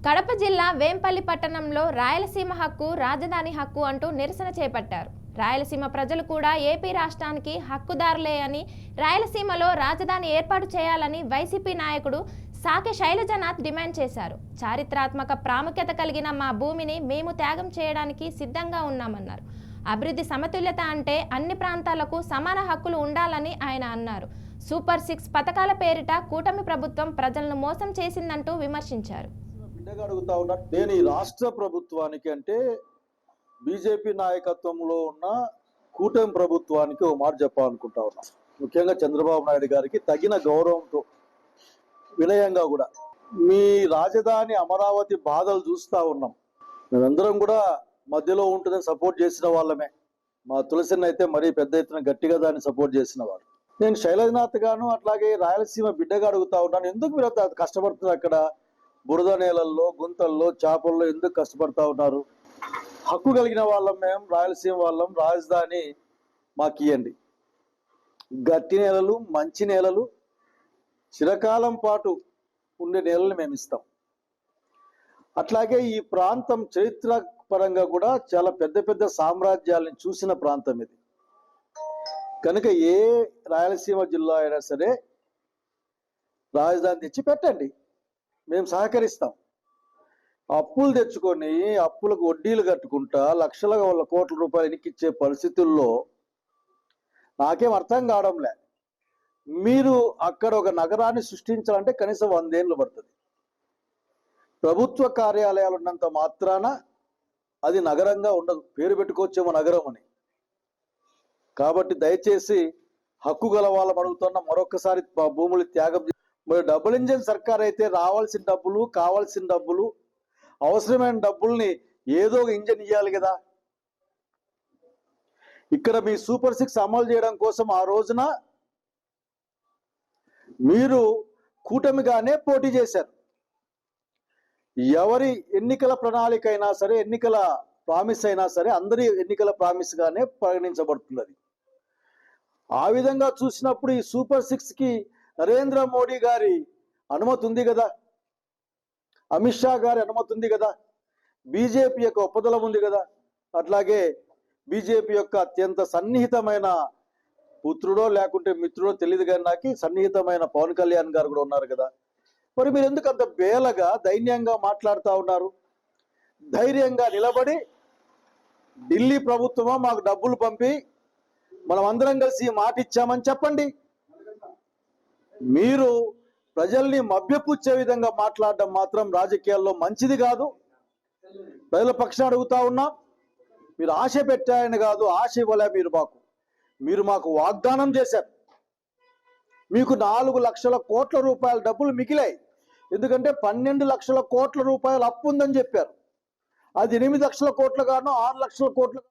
కడప జిల్లా వేంపల్లి పట్టణంలో రాయలసీమ హక్కు రాజధాని హక్కు అంటూ నిరసన చేపట్టారు. రాయలసీమ ప్రజలు కూడా ఏపీ రాష్ట్రానికి హక్కుదారులే అని, రాయలసీమలో రాజధాని ఏర్పాటు చేయాలని వైసీపీ నాయకుడు సాకె శైలజనాథ్ డిమాండ్ చేశారు. చారిత్రాత్మక ప్రాముఖ్యత కలిగిన మా భూమిని మేము త్యాగం చేయడానికి సిద్ధంగా ఉన్నామన్నారు. అభివృద్ధి సమతుల్యత అంటే అన్ని ప్రాంతాలకు సమాన హక్కులు ఉండాలని ఆయన అన్నారు. సూపర్ 6 పథకాల పేరిట కూటమి ప్రభుత్వం ప్రజలను మోసం చేసిందంటూ విమర్శించారు. అడుగుతా ఉన్నా, నేను ఈ రాష్ట్ర ప్రభుత్వానికి అంటే బీజేపీ నాయకత్వంలో ఉన్న కూటమి ప్రభుత్వానికి ఓ మాట చెప్పాలనుకుంటా ఉన్నా. ముఖ్యంగా చంద్రబాబు నాయుడు గారికి తగిన గౌరవంతో వినయంగా కూడా, మీ రాజధాని అమరావతి బాధలు చూస్తూ ఉన్నాం. మేమందరం కూడా మధ్యలో ఉంటుందని సపోర్ట్ చేసిన వాళ్ళమే. మా తులసిని అయితే మరీ పెద్ద ఎత్తున గట్టిగా దాన్ని సపోర్ట్ చేసిన వారు. నేను శైలజనాథ్ గాను అట్లాగే రాయలసీమ బిడ్డగా అడుగుతా ఉన్నాను, ఎందుకు మీరు కష్టపడుతున్నారు? అక్కడ బురద నేలల్లో, గుంతల్లో, చేపల్లో ఎందుకు కష్టపడతా ఉన్నారు? హక్కు కలిగిన వాళ్ళం మేము, రాయలసీమ వాళ్ళం, రాజధాని మాకు ఇవ్వండి. గట్టి నేలలు, మంచి నేలలు, చిరకాలం పాటు ఉండే నేలలు మేము ఇస్తాం. అట్లాగే ఈ ప్రాంతం చరిత్ర పరంగా కూడా చాలా పెద్ద పెద్ద సామ్రాజ్యాలను చూసిన ప్రాంతం ఇది. కనుక ఏ రాయలసీమ జిల్లా అయినా సరే రాజధాని తెచ్చి పెట్టండి, మేము సహకరిస్తాం. అప్పులు తెచ్చుకొని అప్పులకు వడ్డీలు కట్టుకుంటా లక్షల కోట్ల రూపాయలు ఎన్నికిచ్చే పరిస్థితుల్లో నాకేం అర్థం కావడంలే. మీరు అక్కడ ఒక నగరాన్ని సృష్టించాలంటే కనీసం 100 ఏళ్ళు పడుతుంది. ప్రభుత్వ కార్యాలయాలు ఉన్నంత మాత్రాన అది నగరంగా ఉండదు. పేరు పెట్టుకోవచ్చేమో నగరం అని. కాబట్టి దయచేసి హక్కు గల వాళ్ళం అడుగుతున్న మరొకసారి భూములు త్యాగం. మరి డబుల్ ఇంజిన్ సర్కార్ అయితే రావాల్సిన డబ్బులు, కావాల్సిన డబ్బులు, అవసరమైన డబ్బుల్ని ఏదో ఒక ఇంజన్ ఇవ్వాలి కదా. ఇక్కడ మీ సూపర్ 6 అమలు చేయడం కోసం ఆ రోజున మీరు కూటమిగానే పోటీ చేశారు. ఎవరి ఎన్నికల ప్రణాళిక అయినా సరే, ఎన్నికల ప్రామిస్ అయినా సరే, అందరి ఎన్నికల ప్రామిస్ గానే పరిగణించబడుతుంది. ఆ విధంగా చూసినప్పుడు ఈ సూపర్ 6కి నరేంద్ర మోడీ గారి అనుమతి ఉంది కదా, అమిత్ షా గారి అనుమతి ఉంది కదా, బీజేపీ యొక్క ఒప్పదలం ఉంది కదా, అట్లాగే బీజేపీ యొక్క అత్యంత సన్నిహితమైన పుత్రుడో లేకుంటే మిత్రుడో తెలియదు కానీ నాకు సన్నిహితమైన పవన్ కళ్యాణ్ గారు కూడా ఉన్నారు కదా. మరి మీరు ఎందుకు అంత బేలగా దైన్యంగా మాట్లాడుతూ ఉన్నారు? ధైర్యంగా నిలబడి ఢిల్లీ ప్రభుత్వమా మాకు డబ్బులు పంపి మనం అందరం కలిసి మాట ఇచ్చామని చెప్పండి. మీరు ప్రజల్ని మభ్యపుచ్చే విధంగా మాట్లాడడం మాత్రం రాజకీయాల్లో మంచిది కాదు. ప్రజల పక్షాన అడుగుతా ఉన్నా, మీరు ఆశ పెట్టారని కాదు, ఆశ ఇవ్వలే. మీరు మాకు వాగ్దానం చేశారు. మీకు 4 లక్షల కోట్ల రూపాయల డబ్బులు మిగిలాయి. ఎందుకంటే 12 లక్షల కోట్ల రూపాయలు అప్పు ఉందని చెప్పారు. అది 8 లక్షల కోట్లు గాను 6 లక్షల కోట్లు